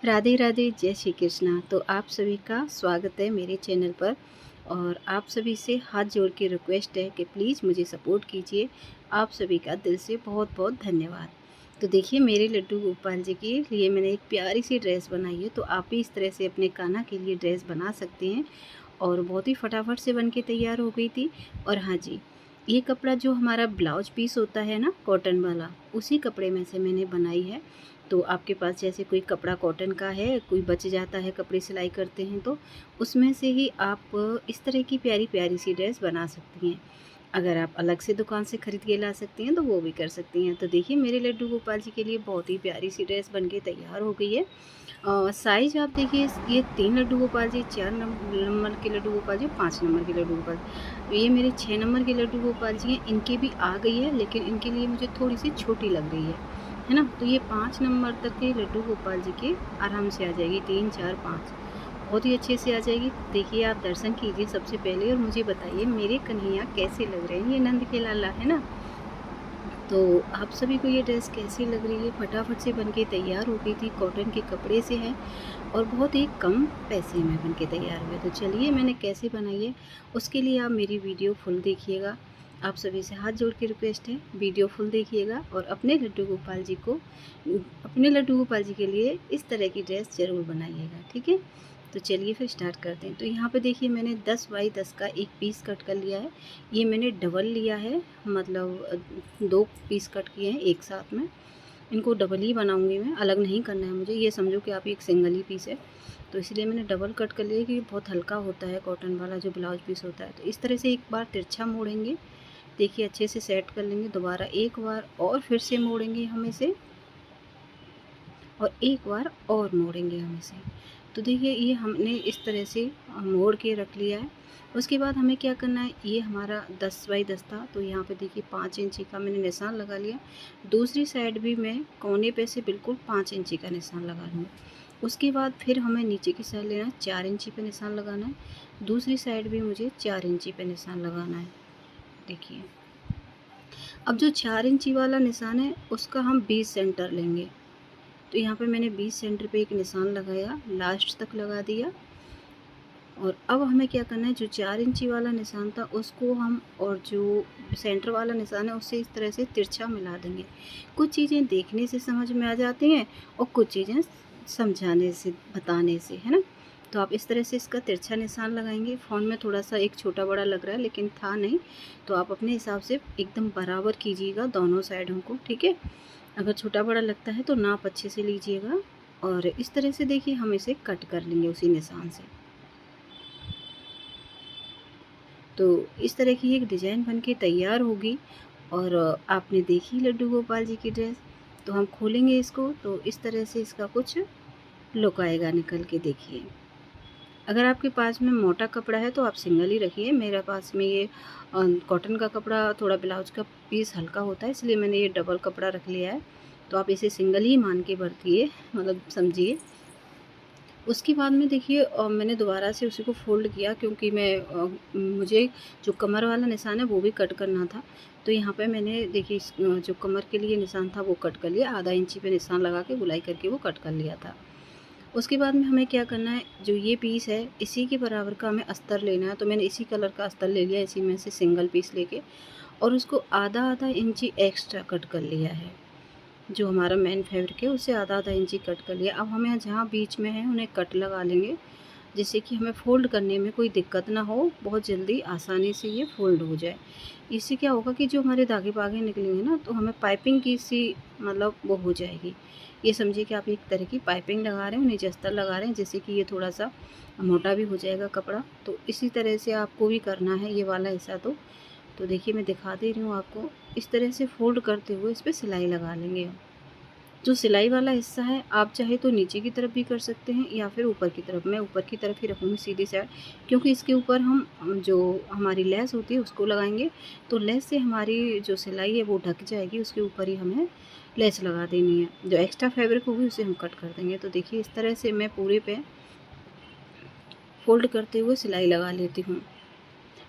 राधे राधे, जय श्री कृष्णा। तो आप सभी का स्वागत है मेरे चैनल पर। और आप सभी से हाथ जोड़ के रिक्वेस्ट है कि प्लीज़ मुझे सपोर्ट कीजिए। आप सभी का दिल से बहुत बहुत धन्यवाद। तो देखिए, मेरे लड्डू गोपाल जी के लिए मैंने एक प्यारी सी ड्रेस बनाई है। तो आप भी इस तरह से अपने कान्हा के लिए ड्रेस बना सकते हैं। और बहुत ही फटाफट से बन के तैयार हो गई थी। और हाँ जी, ये कपड़ा जो हमारा ब्लाउज पीस होता है ना, कॉटन वाला, उसी कपड़े में से मैंने बनाई है। तो आपके पास जैसे कोई कपड़ा कॉटन का है, कोई बच जाता है, कपड़े सिलाई करते हैं, तो उसमें से ही आप इस तरह की प्यारी प्यारी सी ड्रेस बना सकती हैं। अगर आप अलग से दुकान से ख़रीद के ला सकती हैं तो वो भी कर सकती हैं। तो देखिए, मेरे लड्डू गोपाल जी के लिए बहुत ही प्यारी सी ड्रेस बन के तैयार हो गई है। साइज़ आप देखिए, ये 3 लड्डू गोपाल जी, 4 नंबर के लड्डू गोपाल जी, 5 नंबर के लड्डू गोपाल जी। ये मेरे 6 नंबर के लड्डू गोपाल जी हैं, इनकी भी आ गई है, लेकिन इनके लिए मुझे थोड़ी-सी छोटी लग रही है ना? तो ये 5 नंबर तक के लड्डू गोपाल जी के आराम से आ जाएगी, 3, 4, 5 बहुत ही अच्छे से आ जाएगी। देखिए, आप दर्शन कीजिए सबसे पहले और मुझे बताइए मेरे कन्हैया कैसे लग रहे हैं। ये नंद के लाला है ना? तो आप सभी को ये ड्रेस कैसी लग रही है? फटाफट से बन के तैयार हो गई थी, कॉटन के कपड़े से है और बहुत ही कम पैसे में बन के तैयार हुए। तो चलिए, मैंने कैसे बनाई है, उसके लिए आप मेरी वीडियो फुल देखिएगा। आप सभी से हाथ जोड़ के रिक्वेस्ट है, वीडियो फुल देखिएगा और अपने लड्डू गोपाल जी के लिए इस तरह की ड्रेस ज़रूर बनाइएगा, ठीक है? तो चलिए फिर स्टार्ट करते हैं। तो यहाँ पे देखिए, मैंने 10 बाई 10 का एक पीस कट कर लिया है। ये मैंने डबल लिया है, मतलब 2 पीस कट किए हैं एक साथ में। इनको डबल ही बनाऊंगी मैं, अलग नहीं करना है मुझे। ये समझो कि आप एक सिंगल ही पीस है, तो इसलिए मैंने डबल कट कर लिया कि बहुत हल्का होता है कॉटन वाला जो ब्लाउज पीस होता है। तो इस तरह से एक बार तिरछा मोड़ेंगे, देखिए अच्छे से सेट कर लेंगे। दोबारा एक बार और फिर से मोड़ेंगे हम इसे, और एक बार और मोड़ेंगे हम इसे। तो देखिए, ये हमने इस तरह से मोड़ के रख लिया है। उसके बाद हमें क्या करना है, ये हमारा 10 बाई 10 था, तो यहाँ पे देखिए 5 इंची का मैंने निशान लगा लिया। दूसरी साइड भी मैं कोने पे से बिल्कुल 5 इंची का निशान लगा लूँगी। उसके बाद फिर हमें नीचे की साइड लेना है, 4 इंची पे निशान लगाना है। दूसरी साइड भी मुझे 4 इंची पे निशान लगाना है। देखिए, अब जो 4 इंची वाला निशान है, उसका हम 20 सेंटर लेंगे। तो यहाँ पे मैंने 20 सेंटर पे एक निशान लगाया, लास्ट तक लगा दिया। और अब हमें क्या करना है, जो 4 इंची वाला निशान था उसको हम, और जो सेंटर वाला निशान है उससे इस तरह से तिरछा मिला देंगे। कुछ चीज़ें देखने से समझ में आ जाती हैं और कुछ चीज़ें समझाने से, बताने से, है ना? तो आप इस तरह से इसका तिरछा निशान लगाएंगे। फ़ोन में थोड़ा सा एक छोटा बड़ा लग रहा है, लेकिन था नहीं, तो आप अपने हिसाब से एकदम बराबर कीजिएगा दोनों साइडों को, ठीक है? अगर छोटा बड़ा लगता है तो नाप अच्छे से लीजिएगा। और इस तरह से देखिए, हम इसे कट कर लेंगे उसी निशान से। तो इस तरह की एक डिज़ाइन बन के तैयार होगी। और आपने देखी लड्डू गोपाल जी की ड्रेस। तो हम खोलेंगे इसको, तो इस तरह से इसका कुछ लुक आएगा निकल के, देखिए। अगर आपके पास में मोटा कपड़ा है तो आप सिंगल ही रखिए। मेरे पास में ये कॉटन का कपड़ा, थोड़ा ब्लाउज का पीस हल्का होता है, इसलिए मैंने ये डबल कपड़ा रख लिया है। तो आप इसे सिंगल ही मान के बरतिए, मतलब समझिए। उसके बाद में देखिए, मैंने दोबारा से उसी को फ़ोल्ड किया, क्योंकि मुझे जो कमर वाला निशान है वो भी कट करना था। तो यहाँ पे मैंने देखिए, जो कमर के लिए निशान था वो कट कर लिया, आधा इंची पे निशान लगा के गुलाई करके वो कट कर लिया था। उसके बाद में हमें क्या करना है, जो ये पीस है इसी के बराबर का हमें अस्तर लेना है। तो मैंने इसी कलर का अस्तर ले लिया, इसी में से सिंगल पीस लेके, और उसको आधा आधा इंची एक्स्ट्रा कट कर लिया है। जो हमारा मेन फैब्रिक है उससे आधा आधा इंची कट कर लिया। अब हमें जहाँ बीच में है उन्हें कट लगा लेंगे, जिससे कि हमें फ़ोल्ड करने में कोई दिक्कत ना हो, बहुत जल्दी आसानी से ये फ़ोल्ड हो जाए। इससे क्या होगा कि जो हमारे धागे बागे निकलेंगे ना, तो हमें पाइपिंग की सी, मतलब वो हो जाएगी। ये समझिए कि आप एक तरह की पाइपिंग लगा रहे हैं, उन्हें जस्तर लगा रहे हैं, जिससे कि ये थोड़ा सा मोटा भी हो जाएगा कपड़ा। तो इसी तरह से आपको भी करना है ये वाला हिस्सा। तो देखिए, मैं दिखा दे रही हूँ आपको। इस तरह से फ़ोल्ड करते हुए इस पर सिलाई लगा लेंगे हम। जो सिलाई वाला हिस्सा है, आप चाहे तो नीचे की तरफ भी कर सकते हैं या फिर ऊपर की तरफ। मैं ऊपर की तरफ ही रखूँगी सीधी साइड, क्योंकि इसके ऊपर हम जो हमारी लेस होती है उसको लगाएंगे। तो लेस से हमारी जो सिलाई है वो ढक जाएगी, उसके ऊपर ही हमें लेस लगा देनी है। जो एक्स्ट्रा फैब्रिक होगी उसे हम कट कर देंगे। तो देखिए, इस तरह से मैं पूरे पे फोल्ड करते हुए सिलाई लगा लेती हूँ।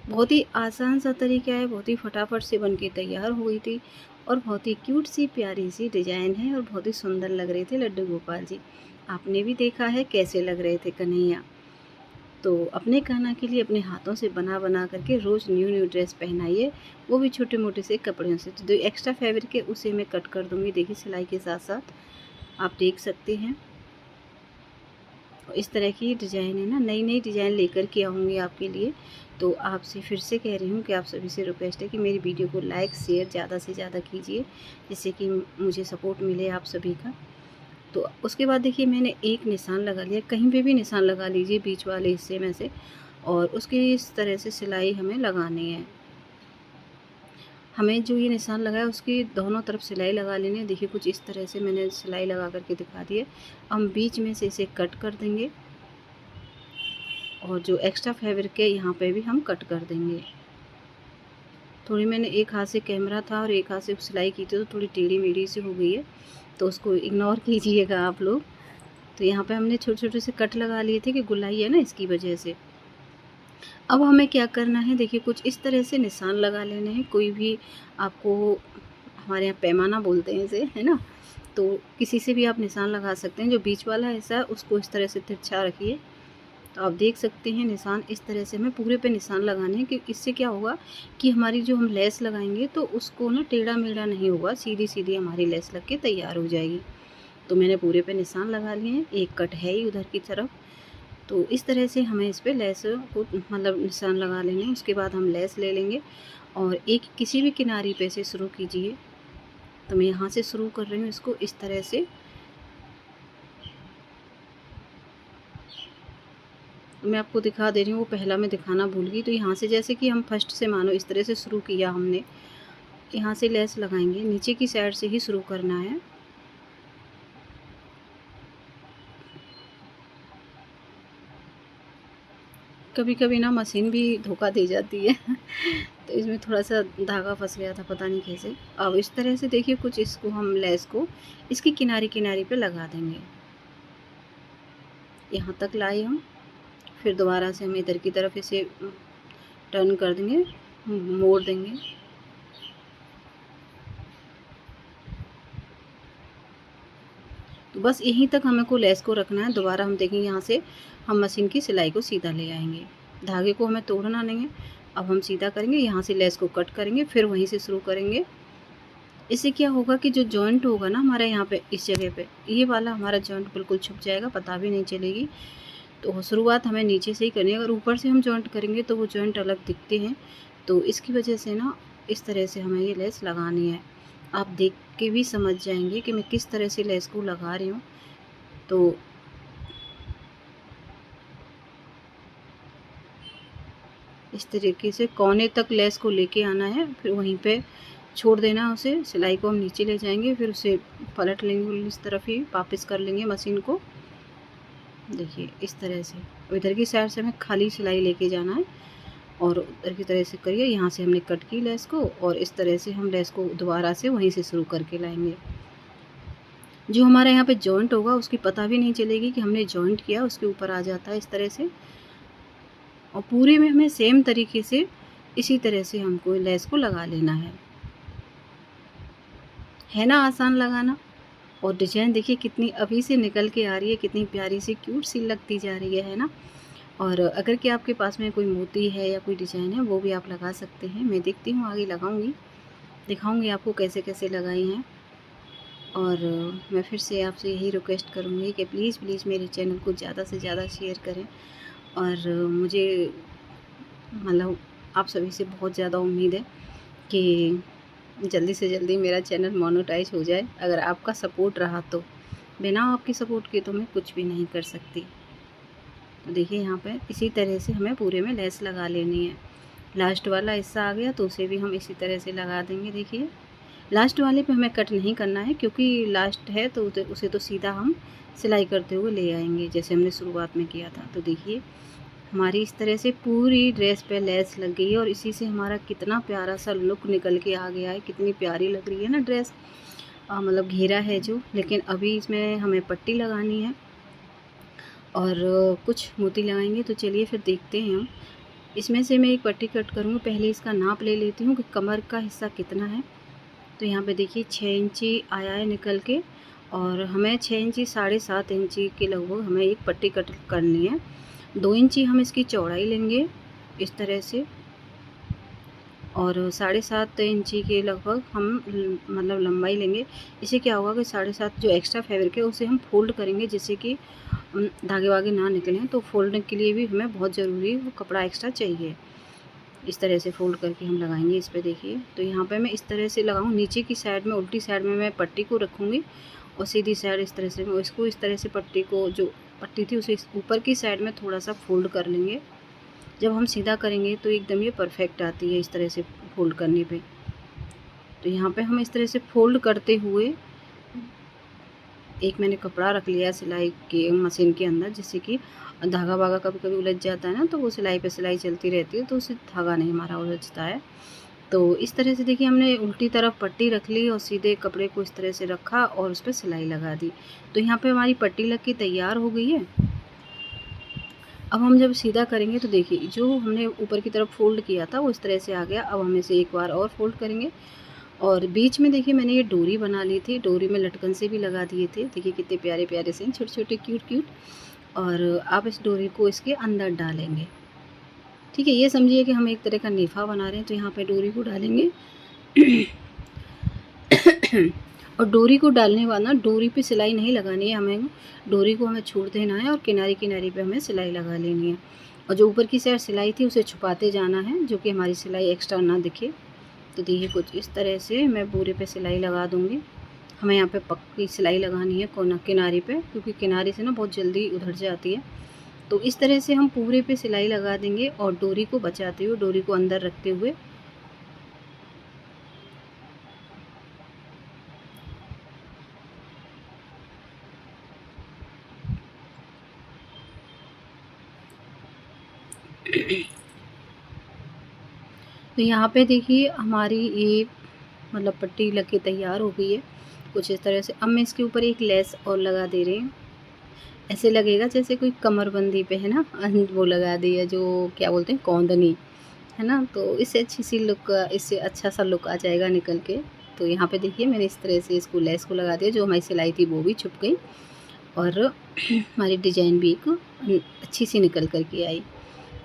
बहुत ही आसान सा तरीका है, बहुत ही फटाफट से बन के तैयार हो गई थी। और बहुत ही क्यूट सी प्यारी सी डिज़ाइन है और बहुत ही सुंदर लग रहे थे लड्डू गोपाल जी। आपने भी देखा है कैसे लग रहे थे कन्हैया। तो अपने कान्हा के लिए अपने हाथों से बना बना करके रोज़ न्यू न्यू ड्रेस पहनाइए, वो भी छोटे मोटे से कपड़ों से। तो जो एक्स्ट्रा फैब्रिक है उसे मैं कट कर दूँगी, देखिए सिलाई के साथ साथ आप देख सकते हैं। इस तरह की डिज़ाइन है ना, नई नई डिज़ाइन लेकर के आऊँगी आपके लिए। तो आपसे फिर से कह रही हूँ कि आप सभी से रिक्वेस्ट है कि मेरी वीडियो को लाइक शेयर ज़्यादा से ज़्यादा कीजिए, जिससे कि मुझे सपोर्ट मिले आप सभी का। तो उसके बाद देखिए मैंने एक निशान लगा लिया, कहीं पे भी निशान लगा लीजिए बीच वाले हिस्से में से, और उसकी इस तरह से सिलाई हमें लगानी है। हमें जो ये निशान लगा है उसकी दोनों तरफ सिलाई लगा लेनी है। देखिए कुछ इस तरह से मैंने सिलाई लगा करके दिखा दी है। हम बीच में से इसे कट कर देंगे और जो एक्स्ट्रा फैब्रिक है यहाँ पे भी हम कट कर देंगे। थोड़ी मैंने एक हाथ से कैमरा था और एक हाथ से सिलाई की थी, तो थोड़ी टेढ़ी मेढ़ी सी हो गई है, तो उसको इग्नोर कीजिएगा आप लोग। तो यहाँ पे हमने छोटे छोटे से कट लगा लिए थे कि गुलाई है ना, इसकी वजह से। अब हमें क्या करना है, देखिए कुछ इस तरह से निशान लगा लेने हैं। कोई भी आपको, हमारे यहाँ पैमाना बोलते हैं इसे, है ना, तो किसी से भी आप निशान लगा सकते हैं। जो बीच वाला हिस्सा है उसको इस तरह से तिरछा रखिए। तो आप देख सकते हैं निशान इस तरह से हमें पूरे पे निशान लगाने हैं, कि इससे क्या होगा कि हमारी जो हम लेस लगाएंगे तो उसको ना टेढ़ा मेढ़ा नहीं होगा, सीधी सीधी हमारी लेस लग के तैयार हो जाएगी। तो मैंने पूरे पे निशान लगा लिए हैं, एक कट है ही उधर की तरफ। तो इस तरह से हमें इस पे लेस को मतलब निशान लगा लेंगे। उसके बाद हम लेस ले लेंगे और एक किसी भी किनारी पे से शुरू कीजिए। तो मैं यहाँ से शुरू कर रही हूँ इसको इस तरह से। मैं आपको दिखा दे रही हूँ, वो पहला मैं दिखाना भूल गई। तो यहाँ से जैसे कि हम फर्स्ट से मानो इस तरह से शुरू किया हमने, यहाँ से लेस लगाएंगे, नीचे की साइड से ही शुरू करना है। कभी कभी ना मशीन भी धोखा दे जाती है तो इसमें थोड़ा सा धागा फंस गया था, पता नहीं कैसे। अब इस तरह से देखिए कुछ इसको हम लेस को इसकी किनारी किनारी पे लगा देंगे। यहाँ तक लाए हम, फिर दोबारा से हम इधर की तरफ इसे टर्न कर देंगे, मोड़ देंगे। तो बस यहीं तक हमें को लेस को रखना है। दोबारा हम देखेंगे यहाँ से हम मशीन की सिलाई को सीधा ले आएंगे, धागे को हमें तोड़ना नहीं है। अब हम सीधा करेंगे, यहाँ से लेस को कट करेंगे, फिर वहीं से शुरू करेंगे। इससे क्या होगा कि जो जॉइंट होगा ना हमारे यहाँ पे इस जगह पे, ये वाला हमारा जॉइंट बिल्कुल छुप जाएगा, पता भी नहीं चलेगी। तो शुरुआत हमें नीचे से ही करनी है। अगर ऊपर से हम जॉइंट करेंगे तो वो जॉइंट अलग दिखते हैं। तो इसकी वजह से ना इस तरह से हमें ये लेस लगानी है। आप देख के भी समझ जाएंगे कि मैं किस तरह से लेस को लगा रही हूँ। तो इस तरीके से कोने तक लेस को लेके आना है, फिर वहीं पे छोड़ देना उसे। सिलाई को हम नीचे ले जाएंगे, फिर उसे पलट लेंगे, इस तरफ ही वापस कर लेंगे मशीन को। देखिए इस तरह से इधर की साइड से हमें खाली सिलाई लेके जाना है और उधर की तरह से करिए। यहाँ से हमने कट की लेस को और इस तरह से हम लेस को दोबारा से वहीं से शुरू करके लाएंगे। जो हमारे यहाँ पे जॉइंट होगा उसकी पता भी नहीं चलेगी कि हमने जॉइंट किया, उसके ऊपर आ जाता है इस तरह से। और पूरे में हमें सेम तरीके से इसी तरह से हमको लेस को लगा लेना है ना, आसान लगाना। और डिजाइन देखिए कितनी अभी से निकल के आ रही है, कितनी प्यारी सी क्यूट सी लगती जा रही है ना। और अगर कि आपके पास में कोई मोती है या कोई डिज़ाइन है वो भी आप लगा सकते हैं। मैं देखती हूँ आगे लगाऊंगी, दिखाऊंगी आपको कैसे कैसे लगाई हैं। और मैं फिर से आपसे यही रिक्वेस्ट करूँगी कि प्लीज़ प्लीज़ मेरे चैनल को ज़्यादा से ज़्यादा शेयर करें। और मुझे मतलब आप सभी से बहुत ज़्यादा उम्मीद है कि जल्दी से जल्दी मेरा चैनल मोनेटाइज हो जाए। अगर आपका सपोर्ट रहा तो, बिना आपके सपोर्ट के तो मैं कुछ भी नहीं कर सकती। तो देखिए यहाँ पे इसी तरह से हमें पूरे में लेस लगा लेनी है। लास्ट वाला हिस्सा आ गया तो उसे भी हम इसी तरह से लगा देंगे। देखिए लास्ट वाले पे हमें कट नहीं करना है, क्योंकि लास्ट है तो उसे तो सीधा हम सिलाई करते हुए ले आएंगे जैसे हमने शुरुआत में किया था। तो देखिए हमारी इस तरह से पूरी ड्रेस पे लेस लग गई है और इसी से हमारा कितना प्यारा सा लुक निकल के आ गया है। कितनी प्यारी लग रही है ना ड्रेस। मतलब घेरा है जो, लेकिन अभी इसमें हमें पट्टी लगानी है और कुछ मोती लगाएंगे। तो चलिए फिर देखते हैं हम। इसमें से मैं एक पट्टी कट करूँगी। पहले इसका नाप ले लेती हूँ कि कमर का हिस्सा कितना है। तो यहाँ पे देखिए 6 इंची आया है निकल के, और हमें 6 इंची 7.5 इंची के लगभग हमें एक पट्टी कट करनी है। 2 इंची हम इसकी चौड़ाई लेंगे इस तरह से, और 7.5 इंची के लगभग हम मतलब लंबाई लेंगे। इससे क्या होगा कि 7.5 जो एक्स्ट्रा फैब्रिक है उसे हम फोल्ड करेंगे, जिससे कि धागे वागे ना निकलें। तो फोल्डिंग के लिए भी हमें बहुत ज़रूरी वो कपड़ा एक्स्ट्रा चाहिए। इस तरह से फोल्ड करके हम लगाएंगे इस पे देखिए। तो यहाँ पे मैं इस तरह से लगाऊँ, नीचे की साइड में उल्टी साइड में मैं पट्टी को रखूँगी, और सीधी साइड इस तरह से मैं इसको इस तरह से पट्टी को, जो पट्टी थी उसे ऊपर की साइड में थोड़ा सा फोल्ड कर लेंगे। जब हम सीधा करेंगे तो एकदम ये परफेक्ट आती है इस तरह से फोल्ड करने पे। तो यहाँ पे हम इस तरह से फोल्ड करते हुए, एक मैंने कपड़ा रख लिया सिलाई के मशीन के अंदर, जिससे कि धागा वागा कभी कभी उलझ जाता है ना, तो वो सिलाई पे सिलाई चलती रहती है, तो उससे धागा नहीं हमारा उलझता है। तो इस तरह से देखिए हमने उल्टी तरफ पट्टी रख ली और सीधे कपड़े को इस तरह से रखा और उस पर सिलाई लगा दी। तो यहाँ पे हमारी पट्टी लग के तैयार हो गई है। अब हम जब सीधा करेंगे तो देखिए जो हमने ऊपर की तरफ फोल्ड किया था वो इस तरह से आ गया। अब हम इसे एक बार और फोल्ड करेंगे, और बीच में देखिए मैंने ये डोरी बना ली थी, डोरी में लटकन से भी लगा दिए थे। देखिए कितने प्यारे प्यारे से छोटे छोटे क्यूट क्यूट। और आप इस डोरी को इसके अंदर डालेंगे, ठीक है। ये समझिए कि हम एक तरह का नेफा बना रहे हैं। तो यहाँ पे डोरी को डालेंगे और डोरी को डालने के बाद ना डोरी पे सिलाई नहीं लगानी है हमें, डोरी को हमें छोड़ देना है और किनारी किनारी पे हमें सिलाई लगा लेनी है। और जो ऊपर की साइड सिलाई थी उसे छुपाते जाना है, जो कि हमारी सिलाई एक्स्ट्रा ना दिखे। तो देखिए कुछ इस तरह से मैं पूरे पे सिलाई लगा दूँगी। हमें यहाँ पे पक्की सिलाई लगानी है कोना किनारी पे, क्योंकि किनारी से ना बहुत जल्दी उधर जाती है। तो इस तरह से हम पूरे पे सिलाई लगा देंगे, और डोरी को बचाते हुए, डोरी को अंदर रखते हुए तो यहाँ पे देखिए हमारी ये मतलब पट्टी लग के तैयार हो गई है कुछ इस तरह से। अब मैं इसके ऊपर एक लेस और लगा दे रही हूँ। ऐसे लगेगा जैसे कोई कमरबंदी पे है ना वो लगा दी है, जो क्या बोलते हैं कौंदनी, है ना। तो इससे अच्छी सी लुक, इससे अच्छा सा लुक आ जाएगा निकल के। तो यहाँ पे देखिए मैंने इस तरह से इसको लेस को लगा दिया, जो हमारी सिलाई थी वो भी छुप गई, और हमारी डिजाइन भी एक अच्छी सी निकल कर के आई।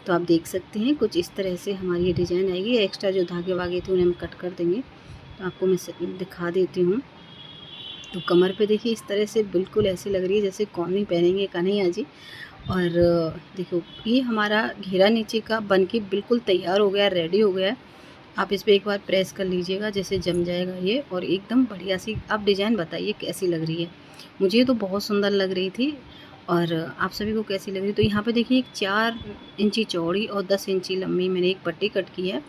तो आप देख सकते हैं कुछ इस तरह से हमारी ये डिज़ाइन आएगी। एक्स्ट्रा जो धागे वागे थे उन्हें हम कट कर देंगे। तो आपको मैं दिखा देती हूँ। तो कमर पे देखिए इस तरह से बिल्कुल ऐसी लग रही है जैसे कौनी पहनेंगे कन्हैया जी। और देखो ये हमारा घेरा नीचे का बन के बिल्कुल तैयार हो गया, रेडी हो गया है। आप इस पर एक बार प्रेस कर लीजिएगा, जैसे जम जाएगा ये, और एकदम बढ़िया सी आप डिज़ाइन बताइए कैसी लग रही है। मुझे तो बहुत सुंदर लग रही थी, और आप सभी को कैसी लग रही है। तो यहाँ पे देखिए 4 इंची चौड़ी और 10 इंची लंबी मैंने एक पट्टी कट की है।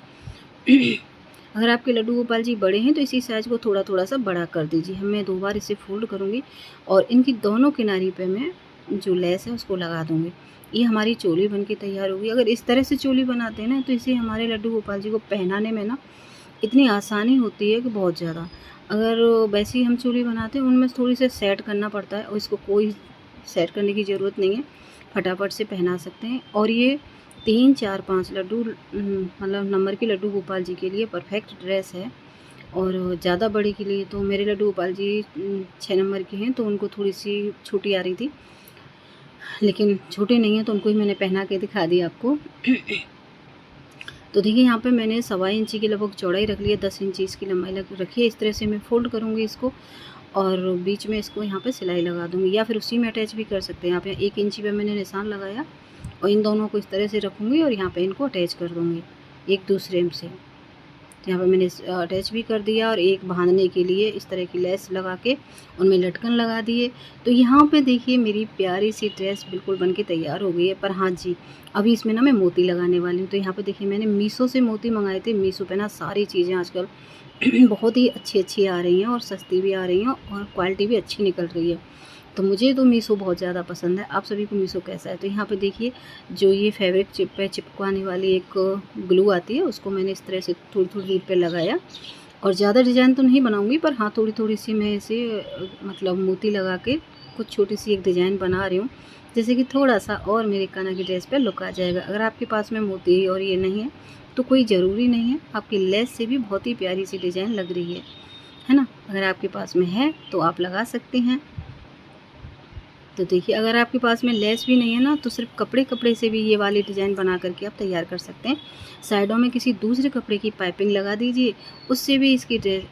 अगर आपके लड्डू गोपाल जी बड़े हैं तो इसी साइज़ को थोड़ा थोड़ा सा बड़ा कर दीजिए। मैं 2 बार इसे फोल्ड करूँगी, और इनकी दोनों किनारी पे मैं जो लेस है उसको लगा दूँगी। ये हमारी चोली बन के तैयार होगी। अगर इस तरह से चोली बनाते हैं ना, तो इसे हमारे लड्डू गोपाल जी को पहनाने में ना इतनी आसानी होती है कि बहुत ज़्यादा। अगर वैसे ही हम चोली बनाते हैं उनमें थोड़ी सी सेट करना पड़ता है, और इसको कोई सेट करने की ज़रूरत नहीं है, फटाफट से पहना सकते हैं। और ये 3, 4, 5 लड्डू मतलब नंबर के लड्डू गोपाल जी के लिए परफेक्ट ड्रेस है। और ज़्यादा बड़े के लिए तो मेरे लड्डू गोपाल जी 6 नंबर के हैं, तो उनको थोड़ी सी छोटी आ रही थी, लेकिन छोटे नहीं हैं तो उनको ही मैंने पहना के दिखा दी आपको। तो देखिए यहाँ पे मैंने 1.25 इंची की लगभग चौड़ाई रख ली है, 10 इंची इसकी लंबाई रखी है। इस तरह से मैं फोल्ड करूँगी इसको, और बीच में इसको यहाँ पे सिलाई लगा दूँगी, या फिर उसी में अटैच भी कर सकते हैं। यहाँ पे 1 इंची पे मैंने निशान लगाया, और इन दोनों को इस तरह से रखूँगी और यहाँ पे इनको अटैच कर दूँगी एक दूसरे से। तो यहाँ पे मैंने अटैच भी कर दिया, और एक बांधने के लिए इस तरह की लेस लगा के उनमें लटकन लगा दिए। तो यहाँ पे देखिए मेरी प्यारी सी ड्रेस बिल्कुल बन के तैयार हो गई है। पर हाँ जी, अभी इसमें ना मैं मोती लगाने वाली हूँ। तो यहाँ पे देखिए मैंने मीशो से मोती मंगाए थे। मीशो पे ना सारी चीज़ें आजकल बहुत ही अच्छी आ रही हैं, और सस्ती भी आ रही हैं, और क्वालिटी भी अच्छी निकल रही है। तो मुझे तो मीशो बहुत ज़्यादा पसंद है। आप सभी को मीशो कैसा है? तो यहाँ पे देखिए जो ये फैब्रिक चिपकाने वाली एक ग्लू आती है, उसको मैंने इस तरह से थोड़ी थोड़ी दूर पे लगाया। और ज़्यादा डिज़ाइन तो नहीं बनाऊँगी, पर हाँ थोड़ी थोड़ी सी मैं इसे मतलब मोती लगा के कुछ छोटी सी एक डिज़ाइन बना रही हूँ, जैसे कि थोड़ा सा और मेरे कान्हा की ड्रेस पे लुक आ जाएगा। अगर आपके पास में मोती और ये नहीं है तो कोई ज़रूरी नहीं है, आपकी लेस से भी बहुत ही प्यारी सी डिज़ाइन लग रही है। है ना। अगर आपके पास में है तो आप लगा सकते हैं। तो देखिए, अगर आपके पास में लेस भी नहीं है ना, तो सिर्फ कपड़े से भी ये वाली डिज़ाइन बना करके आप तैयार कर सकते हैं। साइडों में किसी दूसरे कपड़े की पाइपिंग लगा दीजिए, उससे भी इसकी ड्रेस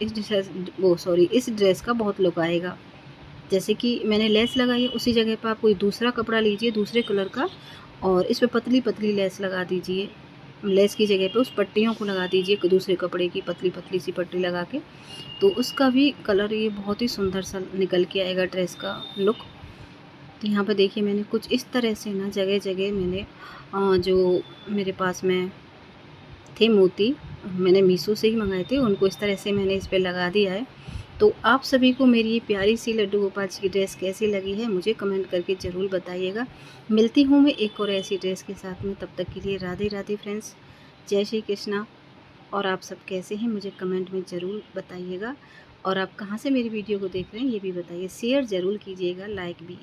इस ड्रेस का बहुत लुक आएगा। जैसे कि मैंने लेस लगाई है, उसी जगह पर आप कोई दूसरा कपड़ा लीजिए दूसरे कलर का, और इस पे पतली-पतली लेस लगा दीजिए। लेस की जगह पे उस पट्टियों को लगा दीजिए, दूसरे कपड़े की पतली-पतली सी पट्टी लगा के, तो उसका भी कलर ये बहुत ही सुंदर सा निकल के आएगा ड्रेस का लुक। तो यहाँ पे देखिए, मैंने कुछ इस तरह से ना जगह-जगह मैंने जो मेरे पास में थे मोती, मैंने मीशो से ही मंगाए थे, उनको इस तरह से मैंने इस पे लगा दिया है। तो आप सभी को मेरी ये प्यारी सी लड्डू गोपाल जी की ड्रेस कैसी लगी है, मुझे कमेंट करके ज़रूर बताइएगा। मिलती हूँ मैं एक और ऐसी ड्रेस के साथ में, तब तक के लिए राधे राधे फ्रेंड्स, जय श्री कृष्णा। और आप सब कैसे हैं मुझे कमेंट में ज़रूर बताइएगा, और आप कहाँ से मेरी वीडियो को देख रहे हैं ये भी बताइए। शेयर ज़रूर कीजिएगा, लाइक भी।